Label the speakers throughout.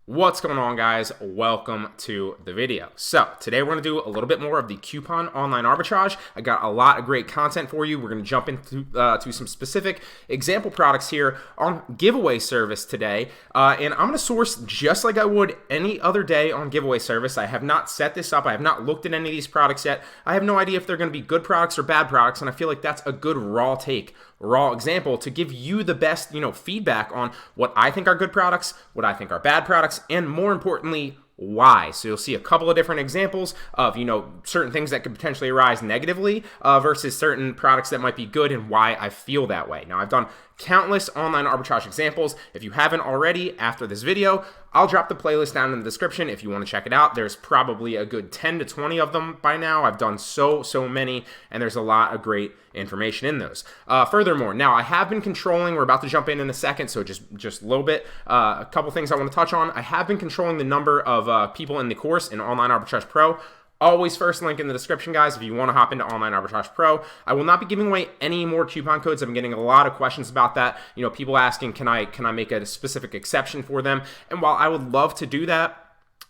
Speaker 1: What's going on, guys? Welcome to the video. So today we're going to do a little bit more of the coupon online arbitrage. I got a lot of great content for you. We're going to jump into to some specific example products here on giveaway service today. And I'm going to source just like I would any other day on giveaway service. I have not set this up. I have not looked at any of these products yet. I have no idea if they're going to be good products or bad products. And I feel like that's a good raw example to give you the best, feedback on what I think are good products, what I think are bad products, and more importantly, why. So you'll see a couple of different examples of, certain things that could potentially arise negatively versus certain products that might be good and why I feel that way. Now, I've done countless online arbitrage examples. If you haven't already, after this video, I'll drop the playlist down in the description if you want to check it out. There's probably a good 10 to 20 of them by now. I've done so many, and there's a lot of great information in those. Furthermore, now I have been controlling, we're about to jump in a second, so just a little bit, a couple things I want to touch on. I have been controlling the number of people in the course in Online Arbitrage Pro. Always first link in the description, guys, if you want to hop into Online Arbitrage Pro. I will not be giving away any more coupon codes. I've been getting a lot of questions about that. People asking, can I make a specific exception for them? And while I would love to do that,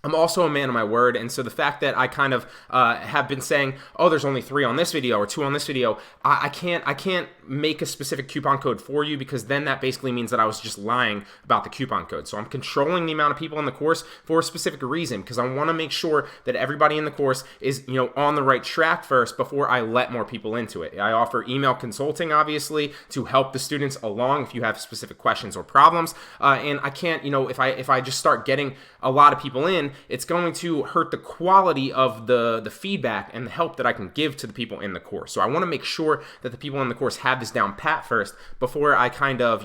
Speaker 1: I'm also a man of my word, and so the fact that I kind of have been saying, oh, there's only 3 on this video or 2 on this video, I can't make a specific coupon code for you, because then that basically means that I was just lying about the coupon code. So I'm controlling the amount of people in the course for a specific reason, because I want to make sure that everybody in the course is on the right track first before I let more people into it. I offer email consulting, obviously, to help the students along if you have specific questions or problems, and I can't, if I just start getting a lot of people in, it's going to hurt the quality of the feedback and the help that I can give to the people in the course. So I want to make sure that the people in the course have this down pat first before I kind of,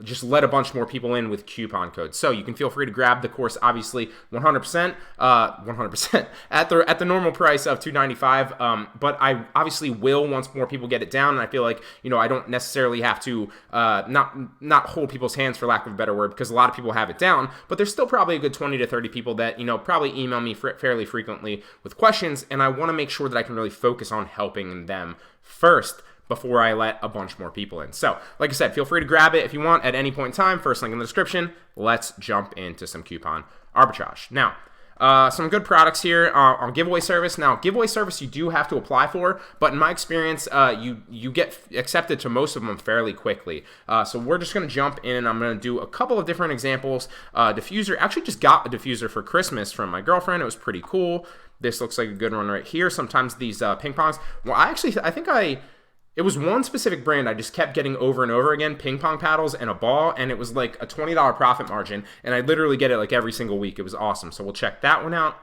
Speaker 1: just let a bunch more people in with coupon codes. So you can feel free to grab the course, obviously 100% at the normal price of $295. But I obviously will once more people get it down, and I feel like, I don't necessarily have to not hold people's hands, for lack of a better word, because a lot of people have it down, but there's still probably a good 20 to 30 people that, probably email me fairly frequently with questions, and I want to make sure that I can really focus on helping them first before I let a bunch more people in. So, like I said, feel free to grab it if you want at any point in time. First link in the description. Let's jump into some coupon arbitrage. Now, some good products here on giveaway service. Now, giveaway service you do have to apply for, but in my experience, you get accepted to most of them fairly quickly. So we're just going to jump in, and I'm going to do a couple of different examples. Diffuser, actually just got a diffuser for Christmas from my girlfriend. It was pretty cool. This looks like a good one right here. Sometimes these ping pongs. Well, it was one specific brand I just kept getting over and over again, ping pong paddles and a ball, and it was like a $20 profit margin, and I literally get it like every single week. It was awesome. So we'll check that one out.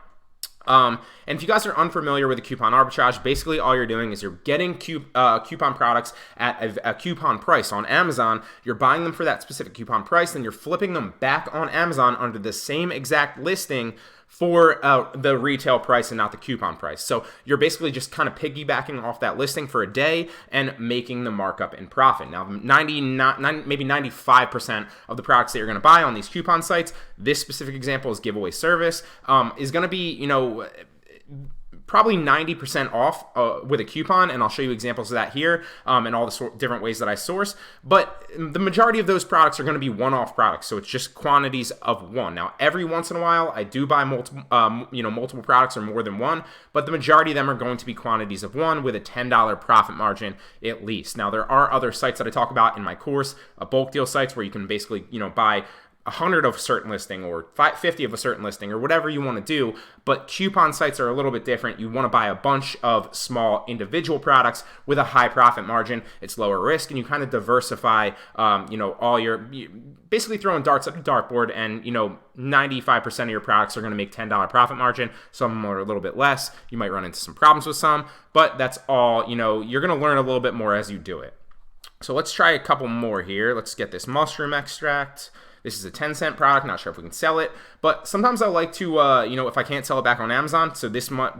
Speaker 1: And if you guys are unfamiliar with the coupon arbitrage, basically all you're doing is you're getting coupon products at a coupon price on Amazon. You're buying them for that specific coupon price, then you're flipping them back on Amazon under the same exact listing for the retail price and not the coupon price. So you're basically just kind of piggybacking off that listing for a day and making the markup in profit. Now, maybe 95% of the products that you're going to buy on these coupon sites, this specific example is giveaway service, is going to be, probably 90% off with a coupon, and I'll show you examples of that here and all the different ways that I source. But the majority of those products are going to be one-off products, so it's just quantities of one. Now, every once in a while, I do buy multiple products or more than one, but the majority of them are going to be quantities of one with a $10 profit margin at least. Now, there are other sites that I talk about in my course, bulk deal sites where you can basically, buy 100 of a certain listing or 50 of a certain listing or whatever you want to do, but coupon sites are a little bit different. You want to buy a bunch of small individual products with a high profit margin. It's lower risk, and you kind of diversify, basically throwing darts at a dartboard, and 95% of your products are going to make $10 profit margin. Some of them are a little bit less. You might run into some problems with some, but that's all, you're going to learn a little bit more as you do it. So let's try a couple more here. Let's get this mushroom extract. This is a 10-cent product. Not sure if we can sell it, but sometimes I like to, if I can't sell it back on Amazon. So this might,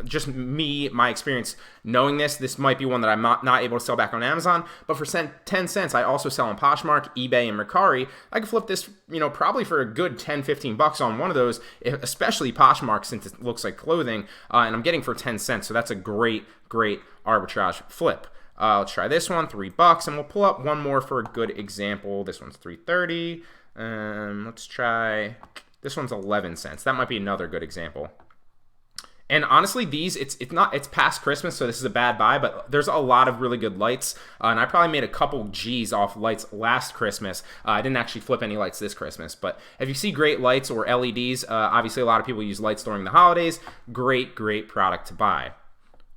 Speaker 1: just me, my experience knowing this might be one that I'm not able to sell back on Amazon. But for 10 cents, I also sell on Poshmark, eBay, and Mercari. I could flip this, probably for a good 10, 15 bucks on one of those, especially Poshmark, since it looks like clothing, and I'm getting for 10 cents. So that's a great arbitrage flip. Let's try this one, $3, and we'll pull up one more for a good example. This one's $3.30. Let's try This one's 11 cents. That might be another good example. And honestly, these, it's past Christmas, so this is a bad buy, but there's a lot of really good lights, and I probably made a couple G's off lights last Christmas. I didn't actually flip any lights this Christmas, but if you see great lights or LEDs, obviously a lot of people use lights during the holidays. Great product to buy.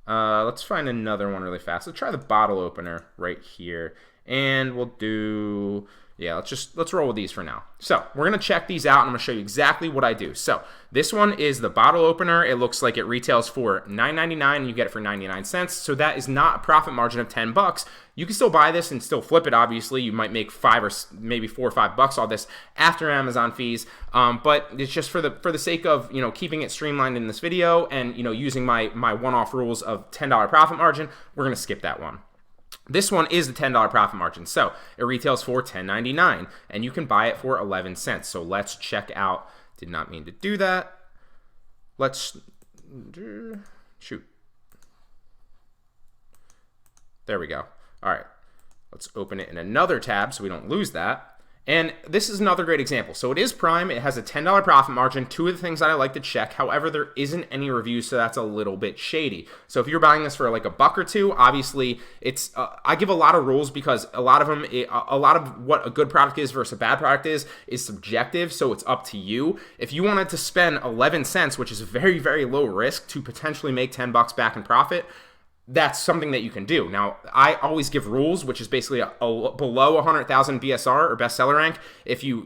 Speaker 1: Let's find another one really fast. Let's try the bottle opener right here, and we'll do... Yeah, let's roll with these for now. So we're gonna check these out, and I'm gonna show you exactly what I do. So this one is the bottle opener. It looks like it retails for $9.99, and you get it for 99 cents. So that is not a profit margin of 10 bucks. You can still buy this and still flip it. Obviously, you might make $5 or maybe $4 or $5 on this after Amazon fees. But it's just for the sake of keeping it streamlined in this video, and using my one-off rules of $10 profit margin. We're gonna skip that one. This one is the $10 profit margin, so it retails for $10.99, and you can buy it for 11 cents. So let's check out. Did not mean to do that. Let's shoot. There we go. All right, let's open it in another tab so we don't lose that. And this is another great example. So it is Prime. It has a $10 profit margin. Two of the things that I like to check. However, there isn't any reviews, so that's a little bit shady. So if you're buying this for like a buck or two, obviously it's I give a lot of rules because a lot of them, a lot of what a good product is versus a bad product is subjective. So it's up to you. If you wanted to spend 11 cents, which is very, very low risk, to potentially make 10 bucks back in profit, that's something that you can do. Now, I always give rules, which is basically below 100,000 BSR or bestseller rank. If you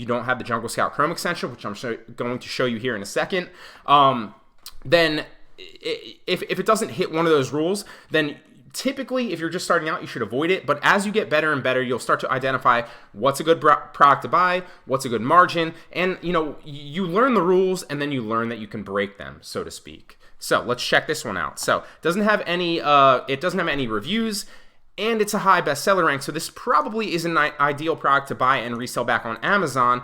Speaker 1: don't have the Jungle Scout Chrome extension, which I'm going to show you here in a second, then if it doesn't hit one of those rules, then typically, if you're just starting out, you should avoid it. But as you get better and better, you'll start to identify what's a good product to buy, what's a good margin, and you learn the rules, and then you learn that you can break them, so to speak. So let's check this one out. So it doesn't have any reviews, and it's a high bestseller rank. So this probably is an ideal product to buy and resell back on Amazon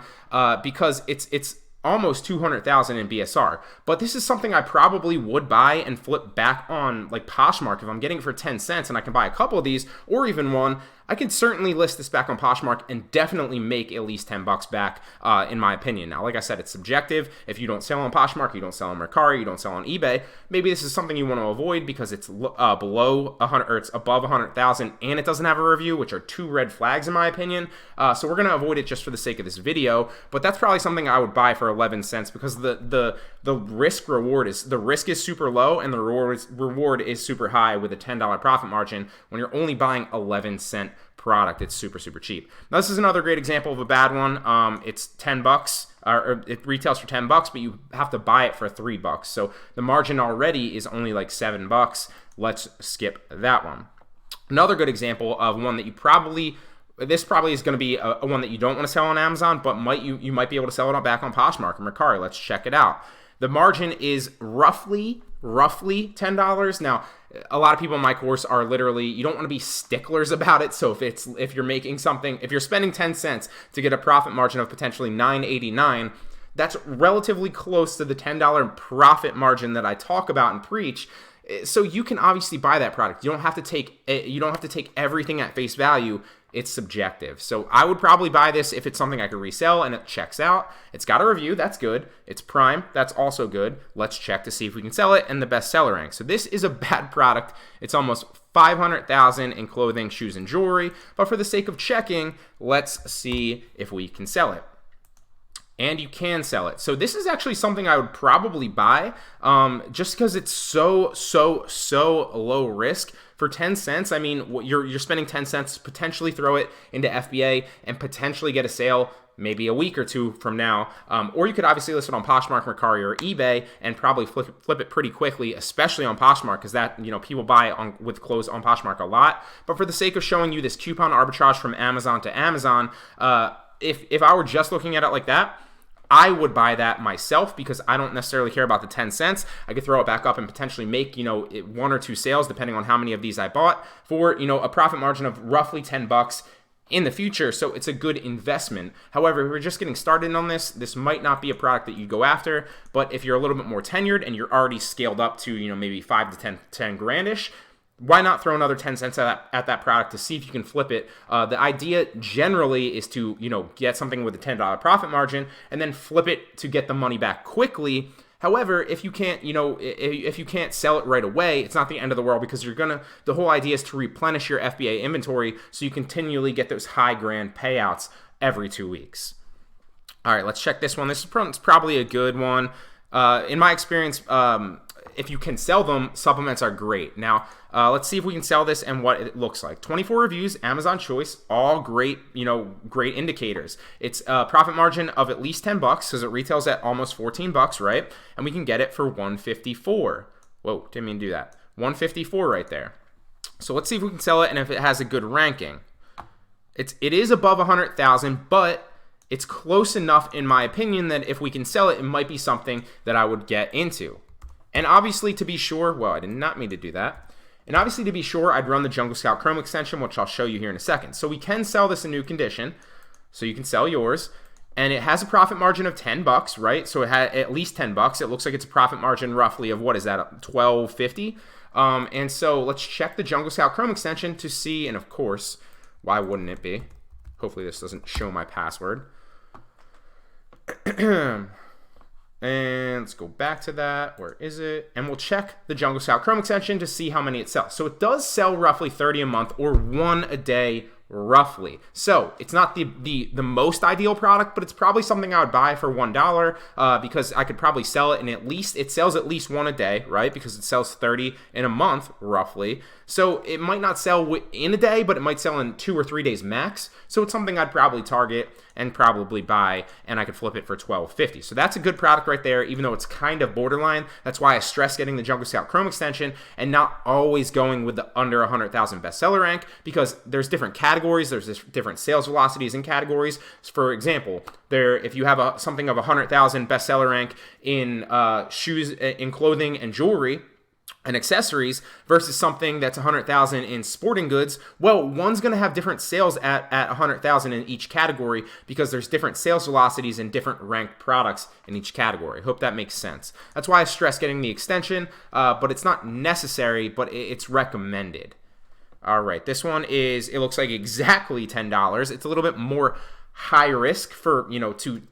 Speaker 1: because it's almost 200,000 in BSR. But this is something I probably would buy and flip back on like Poshmark if I'm getting it for 10 cents and I can buy a couple of these or even one. I could certainly list this back on Poshmark and definitely make at least 10 bucks back, in my opinion. Now, like I said, it's subjective. If you don't sell on Poshmark, you don't sell on Mercari, you don't sell on eBay, maybe this is something you want to avoid because it's below 100 or it's above 100,000 and it doesn't have a review, which are two red flags in my opinion. So we're going to avoid it just for the sake of this video, but that's probably something I would buy for 11 cents because the risk is super low and the reward is super high with a $10 profit margin when you're only buying 11 cent product. It's super cheap. Now this is another great example of a bad one. It's 10 bucks or it retails for 10 bucks, but you have to buy it for 3 bucks. So the margin already is only like 7 bucks. Let's skip that one. Another good example of one that this probably is going to be a one that you don't want to sell on Amazon, but you might be able to sell it back on Poshmark or Mercari. Let's check it out. The margin is roughly $10. Now, a lot of people in my course are literally, you don't want to be sticklers about it. So if you're spending 10 cents to get a profit margin of potentially $9.89, that's relatively close to the $10 profit margin that I talk about and preach. So you can obviously buy that product. You don't have to take everything at face value. It's subjective. So I would probably buy this if it's something I could resell and it checks out. It's got a review. That's good. It's Prime. That's also good. Let's check to see if we can sell it in the bestseller rank. So this is a bad product. It's almost 500,000 in clothing, shoes, and jewelry. But for the sake of checking, let's see if we can sell it. And you can sell it. So this is actually something I would probably buy just because it's so low risk. For 10 cents, I mean, you're spending 10 cents, potentially throw it into FBA and potentially get a sale maybe a week or two from now. Or you could obviously list it on Poshmark, Mercari, or eBay and probably flip it pretty quickly, especially on Poshmark because that, people buy with clothes on Poshmark a lot. But for the sake of showing you this coupon arbitrage from Amazon to Amazon, if I were just looking at it like that, I would buy that myself because I don't necessarily care about the 10 cents. I could throw it back up and potentially make, 1 or 2 sales depending on how many of these I bought for, a profit margin of roughly 10 bucks in the future. So it's a good investment. However, if we're just getting started on this might not be a product that you go after, but if you're a little bit more tenured and you're already scaled up to, maybe 5 to 10 grandish, why not throw another 10 cents at that product to see if you can flip it? The idea generally is to, get something with a $10 profit margin and then flip it to get the money back quickly. However, if you can't, if you can't sell it right away, it's not the end of the world, because the whole idea is to replenish your FBA inventory so you continually get those high grand payouts every 2 weeks. All right, let's check this one. This is probably a good one. In my experience, if you can sell them, supplements are great. Now, let's see if we can sell this and what it looks like. 24 reviews, Amazon choice, all great, great indicators. It's a profit margin of at least $10 because it retails at almost $14, right? And we can get it for $154. Whoa, didn't mean to do that. $154 right there. So let's see if we can sell it and if it has a good ranking. It is above 100,000, but it's close enough, in my opinion, that if we can sell it, it might be something that I would get into. And obviously, to be sure, well, I did not mean to do that. And obviously, to be sure, I'd run the Jungle Scout Chrome extension, which I'll show you here in a second. So we can sell this in new condition. So you can sell yours. And it has a profit margin of $10, right? So it had at least $10. It looks like it's a profit margin roughly of, what is that, $12.50? And so let's check the Jungle Scout Chrome extension to see, and of course, why wouldn't it be? Hopefully this doesn't show my password. And let's go back to that. Where is it? And we'll check the Jungle Scout Chrome extension to see how many it sells. So it does sell roughly 30 a month, or 1 a day roughly. So it's not the most ideal product, but it's probably something I would buy for $1 because I could probably sell it, and it sells at least 1 a day, right? Because it sells 30 in a month roughly. So it might not sell in a day, but it might sell in 2 or 3 days max. So it's something I'd probably target and probably buy, and I could flip it for $12.50. So that's a good product right there, even though it's kind of borderline. That's why I stress getting the Jungle Scout Chrome extension and not always going with the under 100,000 bestseller rank, because there's different categories, there's different sales velocities in categories. For example, if you have something of 100,000 bestseller rank in shoes, in clothing and jewelry and accessories versus something that's 100,000 in sporting goods, well, one's going to have different sales at 100,000 in each category, because there's different sales velocities and different ranked products in each category. Hope that makes sense. That's why I stress getting the extension, but it's not necessary, but it's recommended. All right, this one it looks like exactly $10. It's a little bit more high risk for,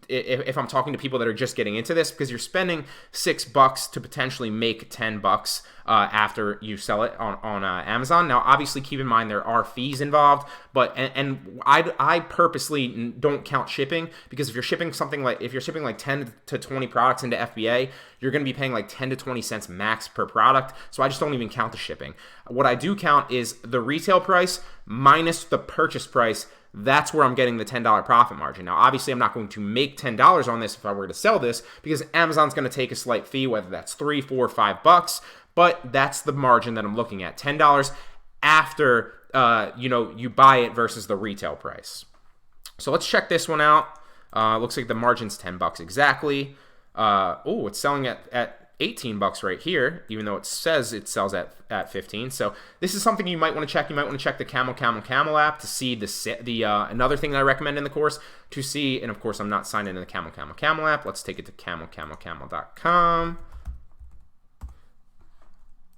Speaker 1: if I'm talking to people that are just getting into this, because you're spending $6 to potentially make $10 after you sell it on Amazon. Now, obviously, keep in mind there are fees involved, but and I purposely don't count shipping, because if you're shipping like 10 to 20 products into FBA, you're going to be paying like 10 to 20 cents max per product. So I just don't even count the shipping. What I do count is the retail price minus the purchase price. That's where I'm getting the $10 profit margin. Now, obviously, I'm not going to make $10 on this if I were to sell this, because Amazon's going to take a slight fee, whether that's $3, $4, $5, but that's the margin that I'm looking at. $10 after you buy it versus the retail price. So let's check this one out. Looks like the margin's $10 exactly. It's selling at $18 right here, even though it says it sells at 15. So this is something you might want to check. You might want to check the Camel app to see the another thing that I recommend in the course to see. And of course, I'm not signed into the Camel app. Let's take it to camel.com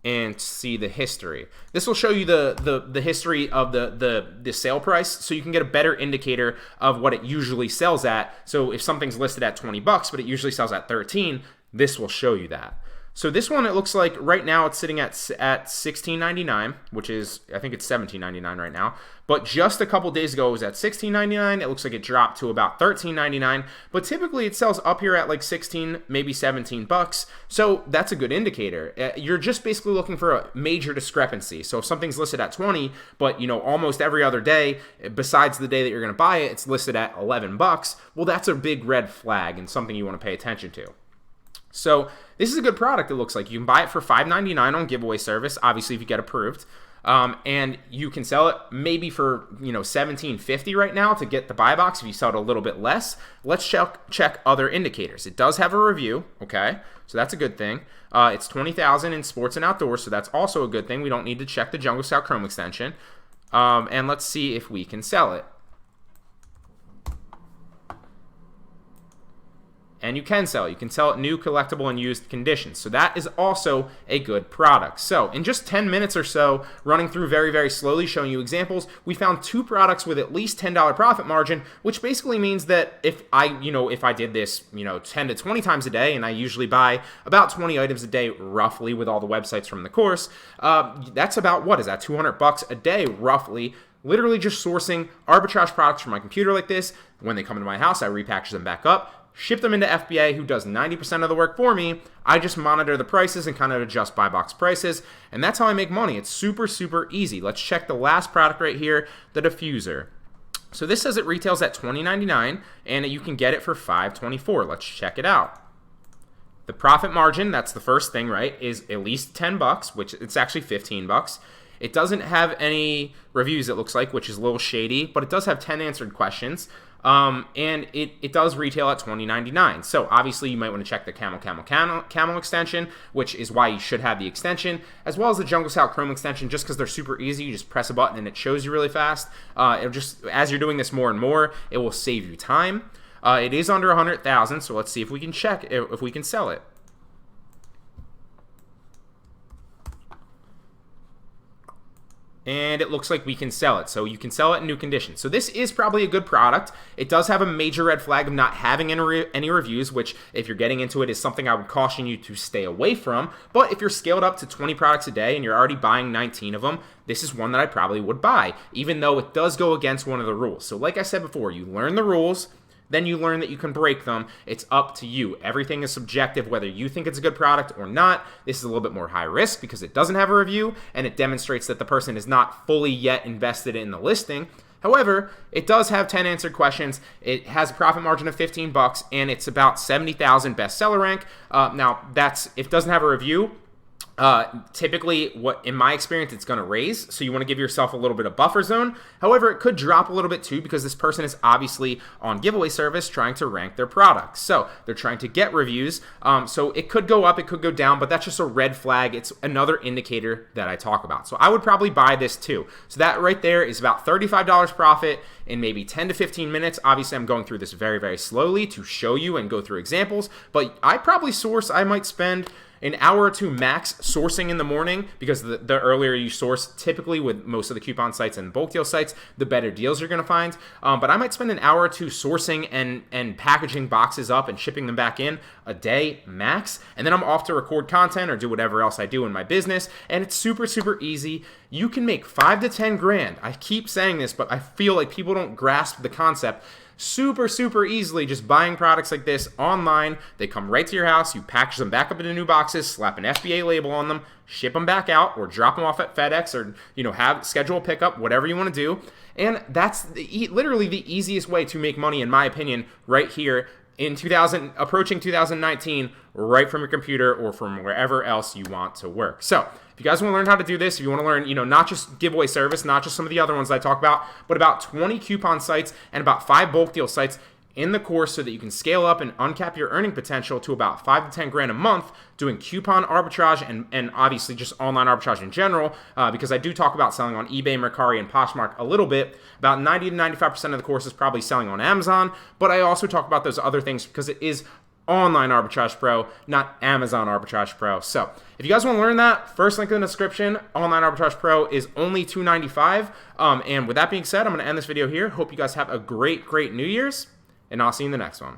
Speaker 1: and see the history. This will show you the history of the sale price, so you can get a better indicator of what it usually sells at. So if something's listed at $20, but it usually sells at 13, this will show you that. So this one, it looks like right now it's sitting at $16.99, which is, I think it's $17.99 right now. But just a couple days ago, it was at $16.99. It looks like it dropped to about $13.99. But typically, it sells up here at like 16, maybe $17. So that's a good indicator. You're just basically looking for a major discrepancy. So if something's listed at 20, but almost every other day, besides the day that you're going to buy it, it's listed at $11. Well, that's a big red flag and something you want to pay attention to. So this is a good product, it looks like. You can buy it for $5.99 on giveaway service, obviously if you get approved. And you can sell it maybe for $17.50 right now to get the buy box if you sell it a little bit less. Let's check other indicators. It does have a review, okay? So that's a good thing. It's 20,000 in sports and outdoors, so that's also a good thing. We don't need to check the Jungle Scout Chrome extension. And let's see if we can sell it. and you can sell it. You can sell it new, collectible, and used conditions. So that is also a good product. So in just 10 minutes or so, running through very, very slowly, showing you examples, we found 2 products with at least $10 profit margin, which basically means that if I did this, 10 to 20 times a day, and I usually buy about 20 items a day, roughly, with all the websites from the course, that's about, what is that, $200 a day, roughly, literally just sourcing arbitrage products from my computer like this. When they come into my house, I repackage them back up, ship them into FBA, who does 90% of the work for me. I just monitor the prices and kind of adjust buy box prices, and that's how I make money. It's super, super easy. Let's check the last product right here, the diffuser. So this says it retails at $20.99, and you can get it for $5.24. Let's check it out. The profit margin, that's the first thing, right, is at least $10, which it's actually $15. It doesn't have any reviews, it looks like, which is a little shady, but it does have 10 answered questions. And it does retail at $20.99. So obviously you might want to check the camel extension, which is why you should have the extension, as well as the Jungle Scout Chrome extension, just because they're super easy. You just press a button and it shows you really fast. It'll just, as you're doing this more and more, it will save you time. It is under 100,000, so let's see if we can check if we can sell it. And it looks like we can sell it. So you can sell it in new conditions. So this is probably a good product. It does have a major red flag of not having any reviews, which if you're getting into it is something I would caution you to stay away from. But if you're scaled up to 20 products a day and you're already buying 19 of them, this is one that I probably would buy, even though it does go against one of the rules. So like I said before, you learn the rules, then you learn that you can break them. It's up to you. Everything is subjective, whether you think it's a good product or not. This is a little bit more high risk because it doesn't have a review, and it demonstrates that the person is not fully yet invested in the listing. However, it does have 10 answered questions. It has a profit margin of $15, and it's about 70,000 bestseller rank. Now, if it doesn't have a review, typically, in my experience, it's going to raise, so you want to give yourself a little bit of buffer zone. However, it could drop a little bit too, because this person is obviously on giveaway service trying to rank their products. So they're trying to get reviews. So it could go up, it could go down, but that's just a red flag. It's another indicator that I talk about. So I would probably buy this too. So that right there is about $35 profit in maybe 10 to 15 minutes. Obviously, I'm going through this very, very slowly to show you and go through examples, but I might spend an hour or two max sourcing in the morning, because the earlier you source, typically with most of the coupon sites and bulk deal sites, the better deals you're going to find. But I might spend an hour or two sourcing and packaging boxes up and shipping them back in a day max. And then I'm off to record content or do whatever else I do in my business. And it's super, super easy. You can make 5 to 10 grand. I keep saying this, but I feel like people don't grasp the concept. Super, super easily just buying products like this online. They come right to your house. You package them back up into new boxes, slap an FBA label on them, ship them back out, or drop them off at FedEx, or schedule a pickup, whatever you want to do. And that's literally the easiest way to make money, in my opinion, right here in approaching 2019, right from your computer or from wherever else you want to work. So if you guys want to learn how to do this, if you want to learn, not just giveaway service, not just some of the other ones I talk about, but about 20 coupon sites and about 5 bulk deal sites in the course, so that you can scale up and uncap your earning potential to about 5 to 10 grand a month doing coupon arbitrage and obviously just online arbitrage in general, because I do talk about selling on eBay, Mercari, and Poshmark a little bit. About 90 to 95% of the course is probably selling on Amazon, but I also talk about those other things because it is Online Arbitrage Pro, not Amazon Arbitrage Pro. So if you guys want to learn that, first link in the description. Online Arbitrage Pro is only $295. And with that being said, I'm going to end this video here. Hope you guys have a great, great New Year's, and I'll see you in the next one.